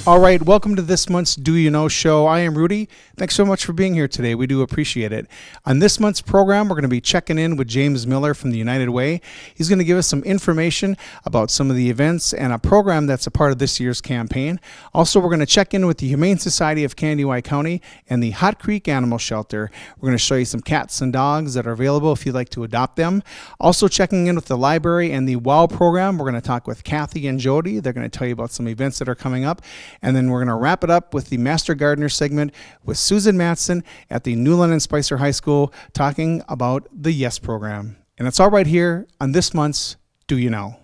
All right, welcome to this month's Do You Know show. I am Rudy. Thanks so much for being here today. We do appreciate it. On this month's program, we're going to be checking in with James Miller from the United Way. He's going to give us some information about some of the events and a program that's a part of this year's campaign. Also, we're going to check in with the Humane Society of Candiwai County and the Hot Creek Animal Shelter. We're going to show you some cats and dogs that are available if you'd like to adopt them. Also, checking in with the library and the WOW program. We're going to talk with Kathy and Jody. They're going to tell you about some events that are coming up. And then we're going to wrap it up with the Master Gardener segment with Susan Matson at the Newland and Spicer High School talking about the YES program. And it's all right here on this month's Do You Know?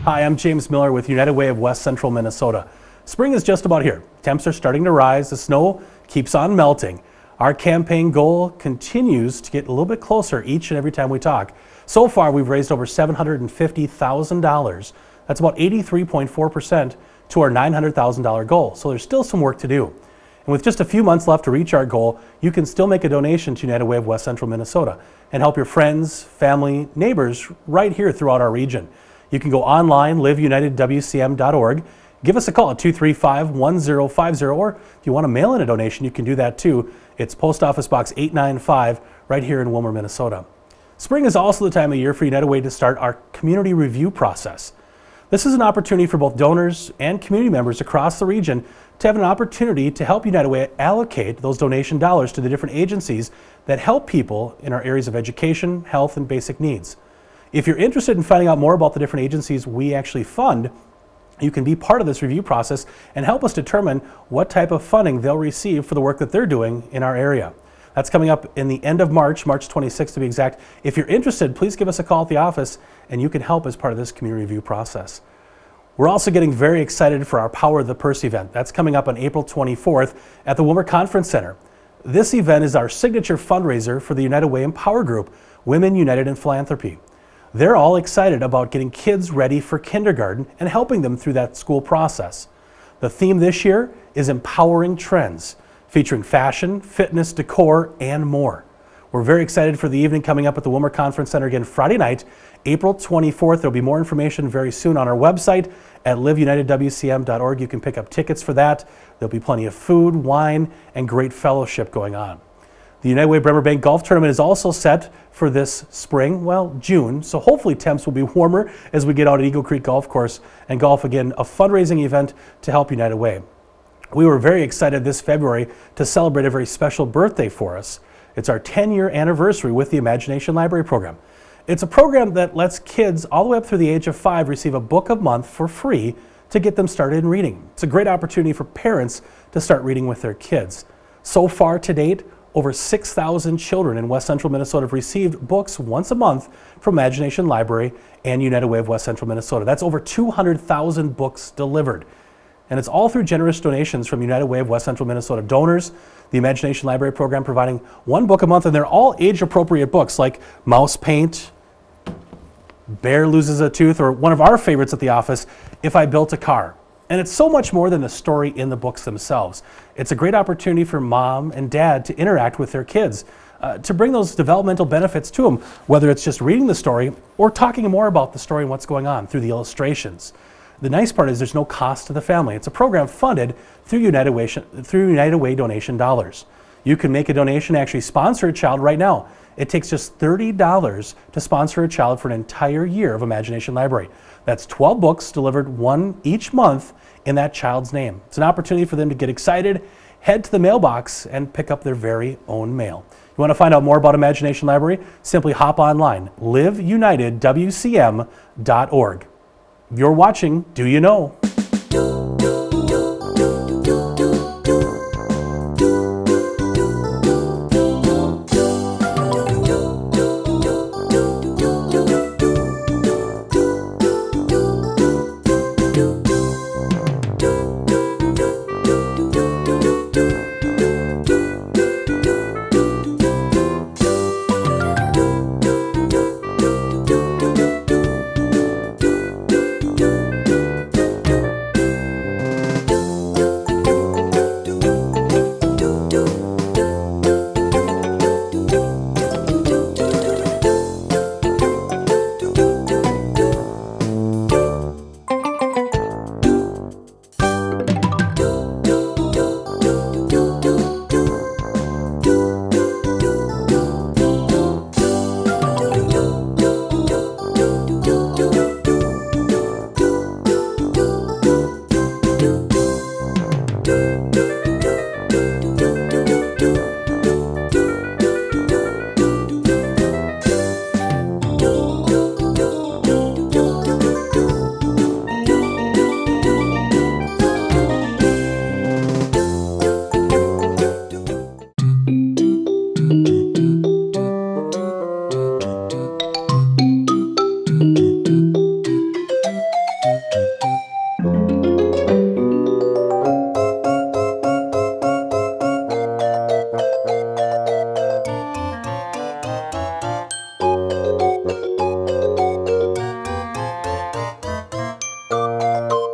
Hi, I'm James Miller with United Way of West Central Minnesota. Spring is just about here. Temps are starting to rise. The snow keeps on melting. Our campaign goal continues to get a little bit closer each and every time we talk. So far, we've raised over $750,000. That's about 83.4% to our $900,000 goal. So there's still some work to do. And with just a few months left to reach our goal, you can still make a donation to United Way of West Central Minnesota and help your friends, family, neighbors right here throughout our region. You can go online, liveunitedwcm.org. Give us a call at 235-1050, or if you want to mail in a donation, you can do that too. It's Post Office Box 895 right here in Willmar, Minnesota. Spring is also the time of year for United Way to start our community review process. This is an opportunity for both donors and community members across the region to have an opportunity to help United Way allocate those donation dollars to the different agencies that help people in our areas of education, health, and basic needs. If you're interested in finding out more about the different agencies we actually fund, you can be part of this review process and help us determine what type of funding they'll receive for the work that they're doing in our area. That's coming up in the end of March, March 26th to be exact. If you're interested, please give us a call at the office and you can help as part of this community review process. We're also getting very excited for our Power of the Purse event. That's coming up on April 24th at the Willmar Conference Center. This event is our signature fundraiser for the United Way Empower Group, Women United in Philanthropy. They're all excited about getting kids ready for kindergarten and helping them through that school process. The theme this year is Empowering Trends, featuring fashion, fitness, decor, and more. We're very excited for the evening coming up at the Willmar Conference Center again Friday night, April 24th. There'll be more information very soon on our website at liveunitedwcm.org. You can pick up tickets for that. There'll be plenty of food, wine, and great fellowship going on. The United Way Bremer Bank Golf Tournament is also set for this spring, well, June, so hopefully temps will be warmer as we get out at Eagle Creek Golf Course and golf again, a fundraising event to help United Way. We were very excited this February to celebrate a very special birthday for us. It's our 10-year anniversary with the Imagination Library program. It's a program that lets kids all the way up through the age of 5 receive a book a month for free to get them started in reading. It's a great opportunity for parents to start reading with their kids. So far to date, over 6,000 children in West Central Minnesota have received books once a month from Imagination Library and United Way of West Central Minnesota. That's over 200,000 books delivered. And it's all through generous donations from United Way of West Central Minnesota donors, the Imagination Library program providing one book a month, and they're all age-appropriate books like Mouse Paint, Bear Loses a Tooth, or one of our favorites at the office, If I Built a Car. And it's so much more than the story in the books themselves. It's a great opportunity for mom and dad to interact with their kids, to bring those developmental benefits to them, whether it's just reading the story or talking more about the story and what's going on through the illustrations. The nice part is there's no cost to the family. It's a program funded through United Way donation dollars. You can make a donation and actually sponsor a child right now. It takes just $30 to sponsor a child for an entire year of Imagination Library. That's 12 books delivered, one each month, in that child's name. It's an opportunity for them to get excited, head to the mailbox, and pick up their very own mail. You want to find out more about Imagination Library? Simply hop online, liveunitedwcm.org. You're watching Do You Know?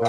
Hi,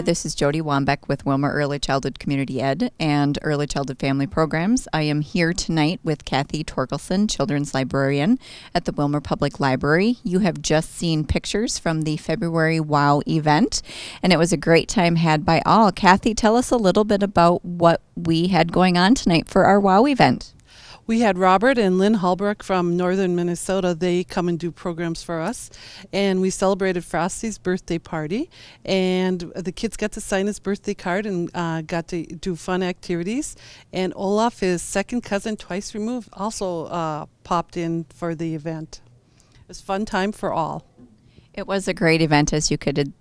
this is Jody Wambeck with Wilmer Early Childhood Community Ed and Early Childhood Family Programs. I am here tonight with Kathy Torkelson, Children's Librarian at the Wilmer Public Library. You have just seen pictures from the February WOW event, and it was a great time had by all. Kathy, tell us a little bit about what we had going on tonight for our WOW event. We had Robert and Lynn Holbrook from northern Minnesota. They come and do programs for us. And we celebrated Frosty's birthday party. And the kids got to sign his birthday card and got to do fun activities. And Olaf, his second cousin, twice removed, also popped in for the event. It was a fun time for all. It was a great event, as you could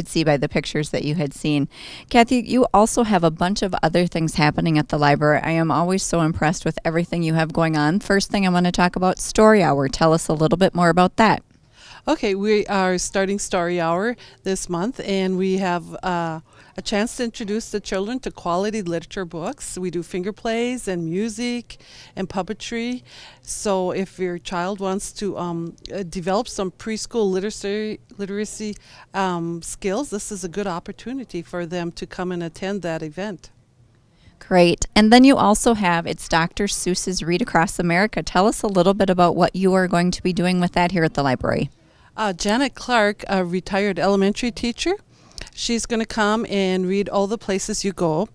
see by the pictures that you had seen. Kathy, you also have a bunch of other things happening at the library. I am always so impressed with everything you have going on. First thing I want to talk about, Story Hour. Tell us a little bit more about that. Okay, we are starting Story Hour this month, and we have a chance to introduce the children to quality literature books. We do finger plays and music and puppetry. So if your child wants to develop some preschool literacy skills, this is a good opportunity for them to come and attend that event. Great. And then you also have, it's Dr. Seuss's Read Across America. Tell us a little bit about what you are going to be doing with that here at the library. Janet Clark, a retired elementary teacher, she's going to come and read All the Places You Go,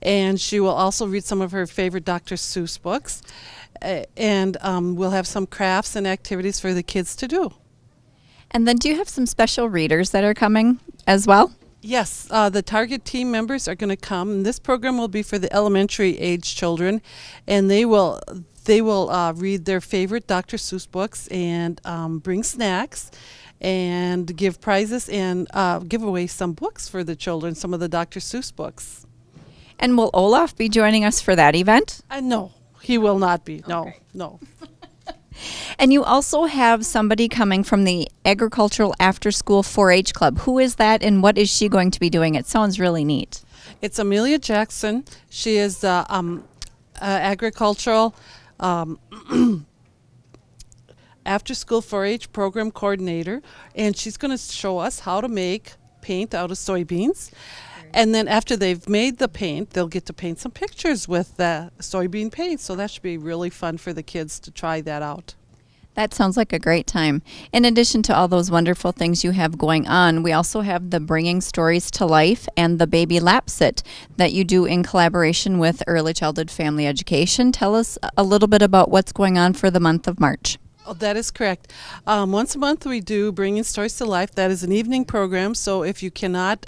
and she will also read some of her favorite Dr. Seuss books, and we'll have some crafts and activities for the kids to do. And then do you have some special readers that are coming as well? Yes, the Target team members are going to come, and this program will be for the elementary age children, and they will read their favorite Dr. Seuss books and bring snacks and give prizes and give away some books for the children, some of the Dr. Seuss books. And will Olaf be joining us for that event? No, he will not be. No, okay. No. And you also have somebody coming from the Agricultural After School 4-H Club. Who is that, and what is she going to be doing? It sounds really neat. It's Amelia Jackson. She is the agricultural after school 4-H program coordinator, and she's going to show us how to make paint out of soybeans. And then after they've made the paint, they'll get to paint some pictures with the soybean paint. So that should be really fun for the kids to try that out. That sounds like a great time. In addition to all those wonderful things you have going on, we also have the Bringing Stories to Life and the Baby Lap Sit that you do in collaboration with Early Childhood Family Education. Tell us a little bit about what's going on for the month of March. Oh, that is correct. Once a month we do Bringing Stories to Life. That is an evening program, so if you cannot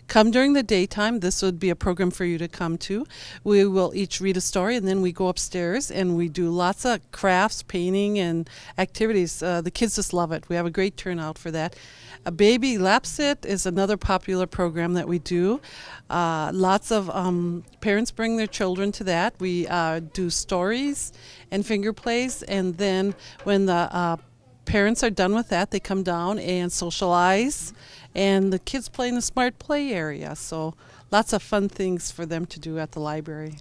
come during the daytime, this would be a program for you to come to. We will each read a story, and then we go upstairs and we do lots of crafts, painting, and activities. The kids just love it. We have a great turnout for that. A Baby Lap Sit is another popular program that we do. Lots of parents bring their children to that. We do stories and finger plays, and then when the parents are done with that, they come down and socialize, and the kids play in the Smart Play area. So lots of fun things for them to do at the library.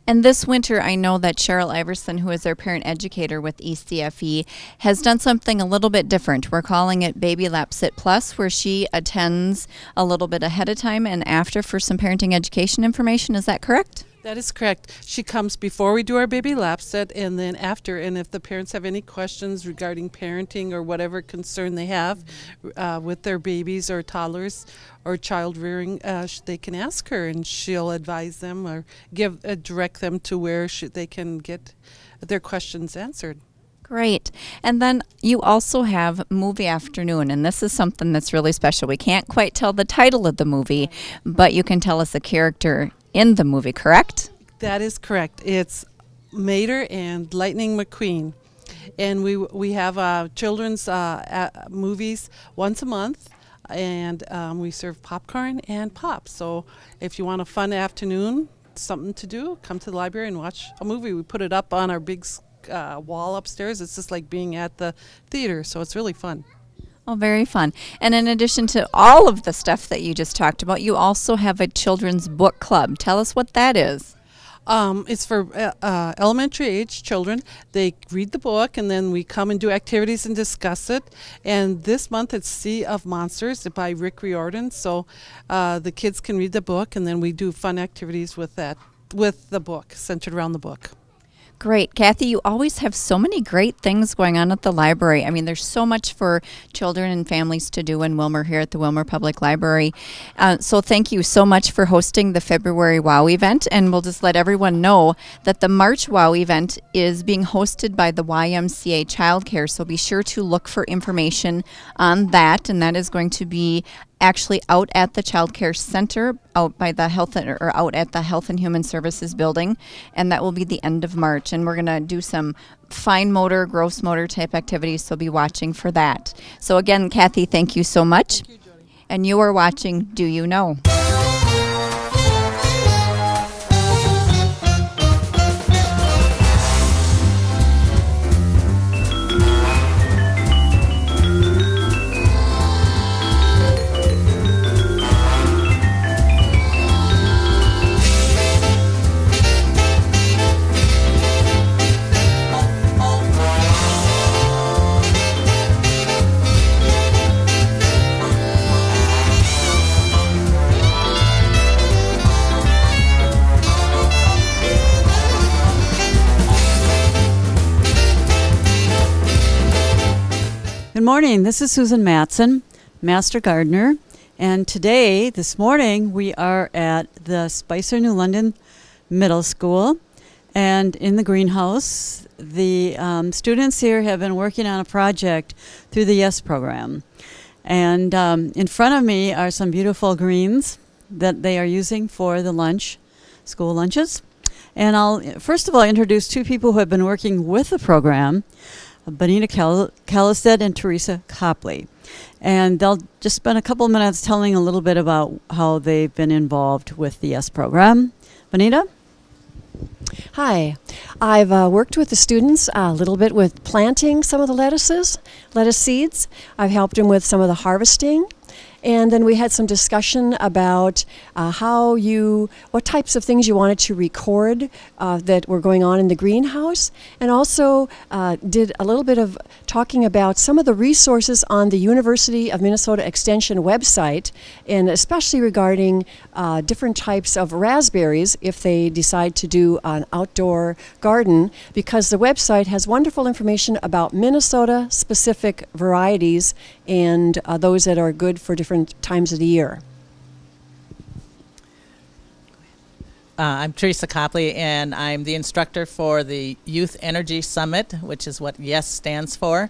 And this winter, I know that Cheryl Iverson, who is our parent educator with ECFE, has done something a little bit different. We're calling it Baby Lap Sit Plus, where she attends a little bit ahead of time and after for some parenting education information. Is that correct? That is correct. She comes before we do our Baby Lap Sit and then after. And if the parents have any questions regarding parenting or whatever concern they have with their babies or toddlers or child rearing, they can ask her and she'll advise them or direct them to where they can get their questions answered. Great. And then you also have Movie Afternoon, and this is something that's really special. We can't quite tell the title of the movie, but you can tell us a character in the movie, correct? That is correct. It's Mater and Lightning McQueen. And we have children's movies once a month. and we serve popcorn and pop. So if you want a fun afternoon, something to do, come to the library and watch a movie. We put it up on our big wall upstairs. It's just like being at the theater, so it's really fun. Oh, very fun. And in addition to all of the stuff that you just talked about, you also have a children's book club. Tell us what that is. It's for elementary age children. They read the book, and then we come and do activities and discuss it. And this month it's Sea of Monsters by Rick Riordan. So the kids can read the book, and then we do fun activities with the book, centered around the book. Great. Kathy, you always have so many great things going on at the library. I mean, there's so much for children and families to do in Willmar here at the Willmar Public Library. So thank you so much for hosting the February WOW event. And we'll just let everyone know that the March WOW event is being hosted by the YMCA Childcare. So be sure to look for information on that. And that is going to be actually out at the Child Care Center, out at the Health and Human Services building, and that will be the end of March. And we're going to do some fine motor, gross motor type activities, so be watching for that. So again, Kathy, thank you so much. Thank you, Jody. And you are watching Do You Know? Good morning. This is Susan Matson, Master Gardener, and this morning, we are at the Spicer New London Middle School, and in the greenhouse, the students here have been working on a project through the YES program. And in front of me are some beautiful greens that they are using for the school lunches. And I'll first of all introduce two people who have been working with the program, Benita Callisted and Teresa Copley. And they'll just spend a couple minutes telling a little bit about how they've been involved with the YES program. Benita? Hi. I've worked with the students a little bit with planting some of the lettuce seeds. I've helped them with some of the harvesting. And then we had some discussion about what types of things you wanted to record that were going on in the greenhouse, and also did a little bit of talking about some of the resources on the University of Minnesota Extension website, and especially regarding different types of raspberries if they decide to do an outdoor garden, because the website has wonderful information about Minnesota-specific varieties and those that are good for different times of the year. I'm Teresa Copley, and I'm the instructor for the Youth Energy Summit, which is what YES stands for.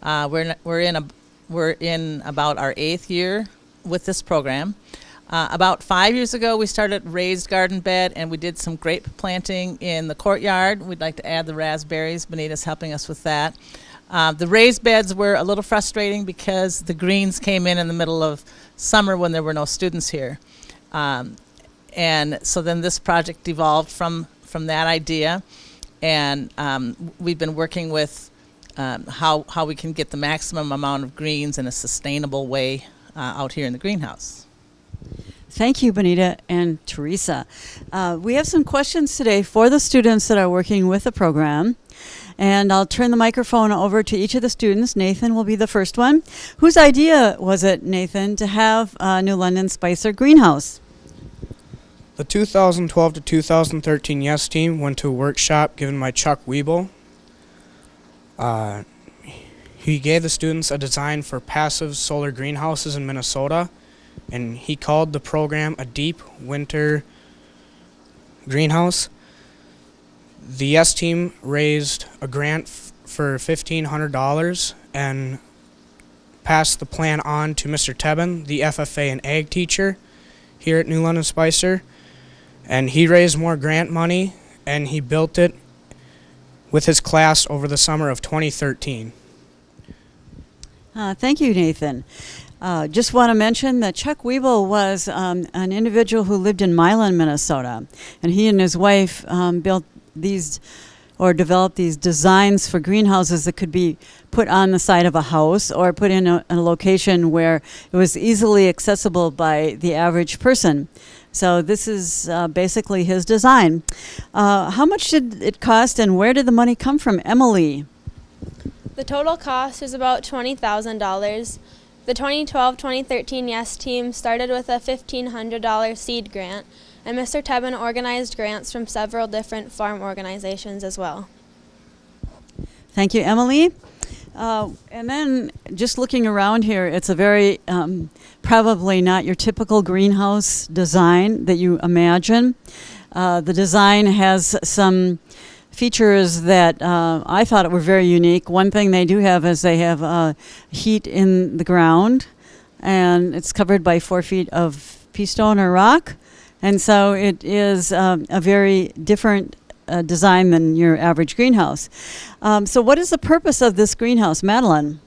We're in about our 8th year with this program. About 5 years ago, we started raised garden bed, and we did some grape planting in the courtyard. We'd like to add the raspberries. Benita's helping us with that. The raised beds were a little frustrating because the greens came in the middle of summer when there were no students here. And so then this project evolved from that idea, and we've been working with how we can get the maximum amount of greens in a sustainable way out here in the greenhouse. Thank you, Benita and Teresa. We have some questions today for the students that are working with the program. And I'll turn the microphone over to each of the students. Nathan will be the first one. Whose idea was it, Nathan, to have a New London Spicer greenhouse? The 2012 to 2013 YES team went to a workshop given by Chuck Wiebel. He gave the students a design for passive solar greenhouses in Minnesota, and he called the program a deep winter greenhouse. The YES team raised a grant for $1,500 and passed the plan on to Mr. Tebben, the FFA and ag teacher here at New London Spicer. And he raised more grant money, and he built it with his class over the summer of 2013. Thank you, Nathan. Just want to mention that Chuck Weeble was an individual who lived in Milan, Minnesota, and he and his wife built these or developed these designs for greenhouses that could be put on the side of a house or put in a location where it was easily accessible by the average person. So this is basically his design. How much did it cost and where did the money come from, Emily? The total cost is about $20,000. The 2012-2013 YES team started with a $1,500 seed grant, and Mr. Tebben organized grants from several different farm organizations as well. Thank you, Emily. And then just looking around here, it's a very probably not your typical greenhouse design that you imagine. The design has some features that I thought were very unique. One thing they do have is they have heat in the ground, and it's covered by 4 feet of pea stone or rock. And so it is a very different design than your average greenhouse. So what is the purpose of this greenhouse, Madeline?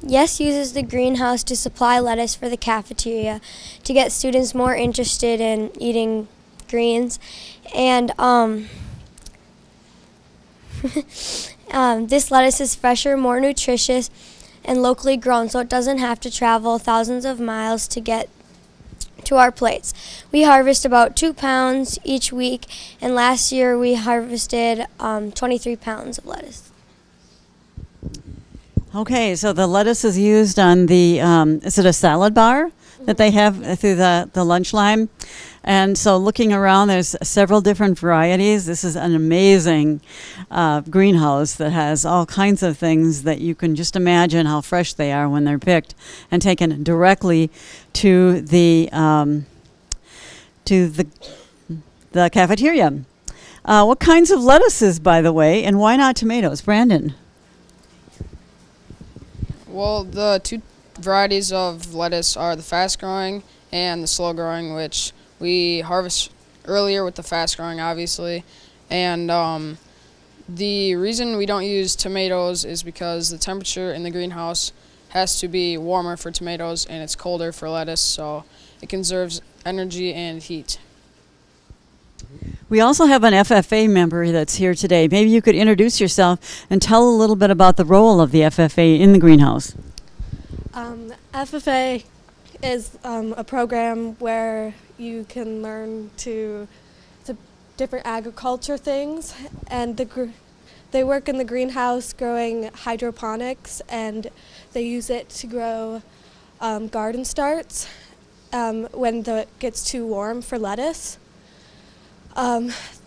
YES uses the greenhouse to supply lettuce for the cafeteria to get students more interested in eating greens. And this lettuce is fresher, more nutritious, and locally grown, so it doesn't have to travel thousands of miles to get to our plates. We harvest about 2 pounds each week, and last year we harvested 23 pounds of lettuce. Okay, so the lettuce is used on the, is it a salad bar that they have through the lunch line? And so looking around, there's several different varieties. This is an amazing greenhouse that has all kinds of things that you can just imagine how fresh they are when they're picked and taken directly to the cafeteria. What kinds of lettuces, by the way, and why not tomatoes? Brandon? Well, the 2 varieties of lettuce are the fast-growing and the slow-growing, which we harvest earlier with the fast-growing, obviously. And the reason we don't use tomatoes is because the temperature in the greenhouse has to be warmer for tomatoes and it's colder for lettuce, so it conserves energy and heat. We also have an FFA member that's here today. Maybe you could introduce yourself and tell a little bit about the role of the FFA in the greenhouse. FFA is a program where you can learn to different agriculture things, and they work in the greenhouse growing hydroponics, and they use it to grow garden starts when it gets too warm for lettuce.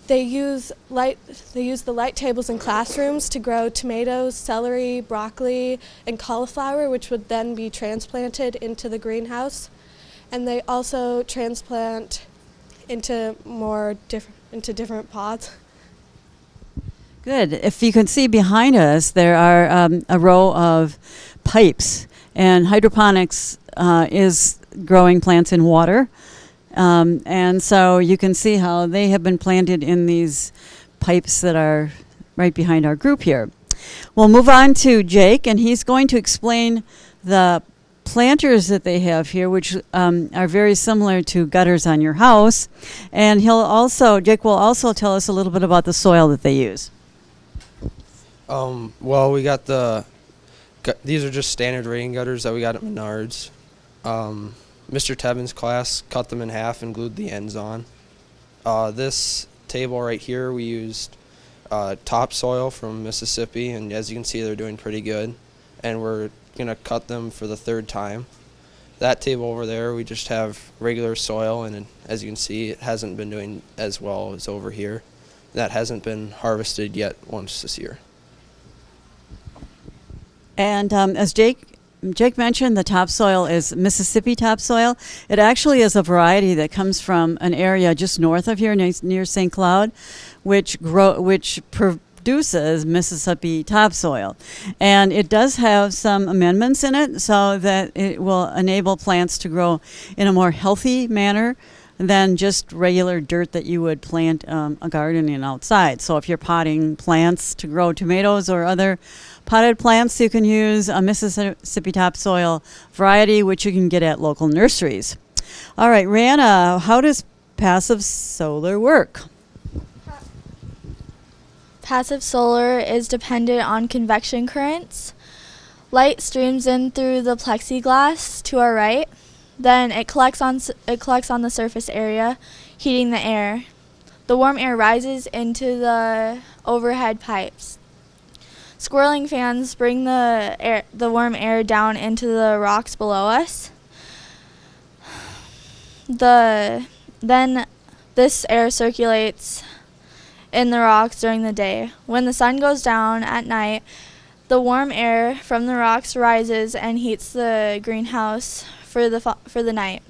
They use the light tables in classrooms to grow tomatoes, celery, broccoli, and cauliflower, which would then be transplanted into the greenhouse. And they also transplant into different pods. Good. If you can see behind us, there are a row of pipes, and hydroponics is growing plants in water. And so you can see how they have been planted in these pipes that are right behind our group here. We'll move on to Jake, and he's going to explain the planters that they have here, which are very similar to gutters on your house. And Jake will also tell us a little bit about the soil that they use. Well, we got these are just standard rain gutters that we got at Menards. Mr. Tebben's class cut them in half and glued the ends on. This table right here, we used topsoil from Mississippi, and as you can see, they're doing pretty good. And we're going to cut them for the 3rd time. That table over there, we just have regular soil, and as you can see, it hasn't been doing as well as over here. That hasn't been harvested yet once this year. And as Jake mentioned, the topsoil is Mississippi topsoil. It actually is a variety that comes from an area just north of here near St. Cloud, which produces Mississippi topsoil. And it does have some amendments in it so that it will enable plants to grow in a more healthy manner than just regular dirt that you would plant a garden in outside. So if you're potting plants to grow tomatoes or other potted plants, you can use a Mississippi topsoil variety, which you can get at local nurseries. All right, Rihanna, how does passive solar work? Passive solar is dependent on convection currents. Light streams in through the plexiglass to our right. Then it collects on the surface area, heating the air. The warm air rises into the overhead pipes. Swirling fans bring the warm air down into the rocks below us. Then this air circulates in the rocks during the day. When the sun goes down at night, the warm air from the rocks rises and heats the greenhouse for the night.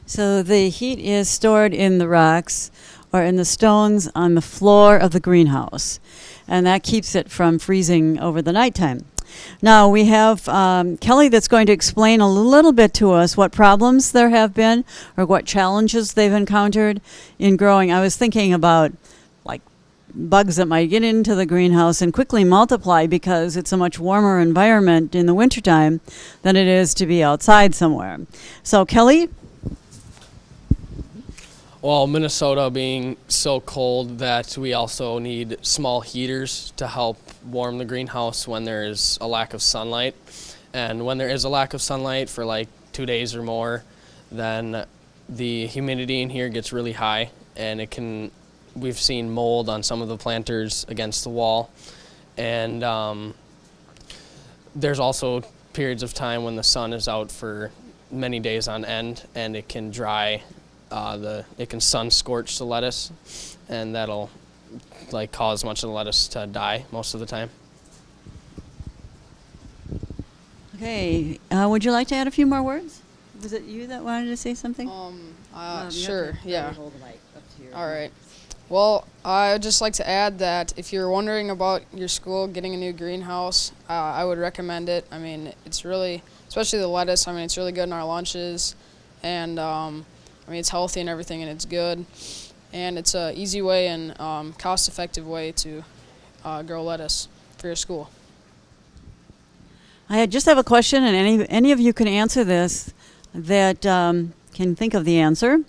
So the heat is stored in the rocks or in the stones on the floor of the greenhouse, and that keeps it from freezing over the nighttime. Now we have Kelly that's going to explain a little bit to us what problems there have been or what challenges they've encountered in growing. I was thinking about like bugs that might get into the greenhouse and quickly multiply because it's a much warmer environment in the wintertime than it is to be outside somewhere. So Kelly? Well, Minnesota being so cold that we also need small heaters to help warm the greenhouse when there is a lack of sunlight. And when there is a lack of sunlight for like 2 days or more, then the humidity in here gets really high, and we've seen mold on some of the planters against the wall. And there's also periods of time when the sun is out for many days on end, and it can dry it can sun scorch the lettuce, and that'll like cause much of the lettuce to die most of the time. Okay, would you like to add a few more words? Was it you that wanted to say something? Sure, yeah. All right. Well, I would just like to add that if you're wondering about your school getting a new greenhouse, I would recommend it. I mean, it's really, especially the lettuce, I mean, it's really good in our lunches, and I mean, it's healthy and everything, and it's good. And it's an easy way and cost-effective way to grow lettuce for your school. I just have a question, and any of you can answer this that can think of the answer.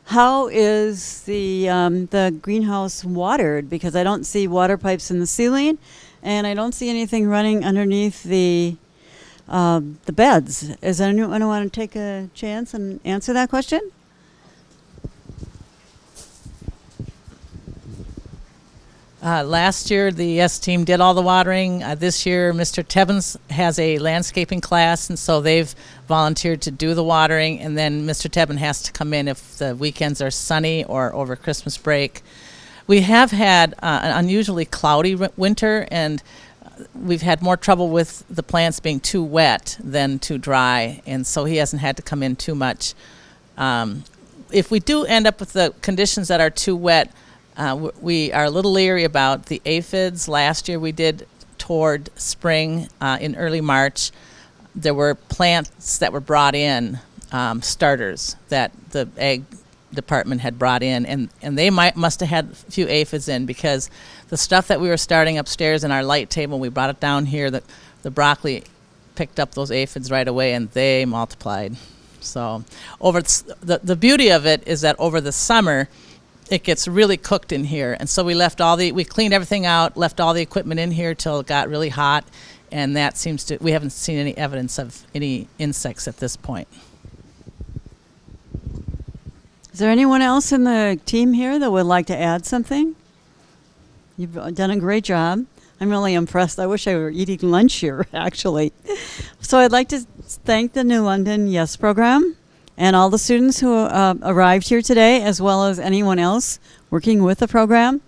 How is the greenhouse watered? Because I don't see water pipes in the ceiling, and I don't see anything running underneath the beds. Is anyone want to take a chance and answer that question? Last year, the YES team did all the watering. This year, Mr. Tebbins has a landscaping class, and so they've volunteered to do the watering, and then Mr. Tebbin has to come in if the weekends are sunny or over Christmas break. We have had an unusually cloudy winter, and we've had more trouble with the plants being too wet than too dry, and so he hasn't had to come in too much. If we do end up with the conditions that are too wet, we are a little leery about the aphids. Last year we did toward spring in early March. There were plants that were brought in, starters that the ag department had brought in, and they must have had a few aphids in, because the stuff that we were starting upstairs in our light table, we brought it down here, the broccoli picked up those aphids right away, and they multiplied. So the beauty of it is that over the summer, it gets really cooked in here, and so we cleaned everything out, left all the equipment in here till it got really hot, and that we haven't seen any evidence of any insects at this point. Is there anyone else in the team here that would like to add something? You've done a great job. I'm really impressed. I wish I were eating lunch here, actually. So I'd like to thank the New London YES program and all the students who arrived here today, as well as anyone else working with the program.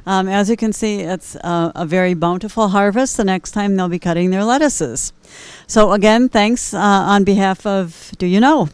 As you can see, it's a very bountiful harvest the next time they'll be cutting their lettuces. So again, thanks on behalf of Do You Know?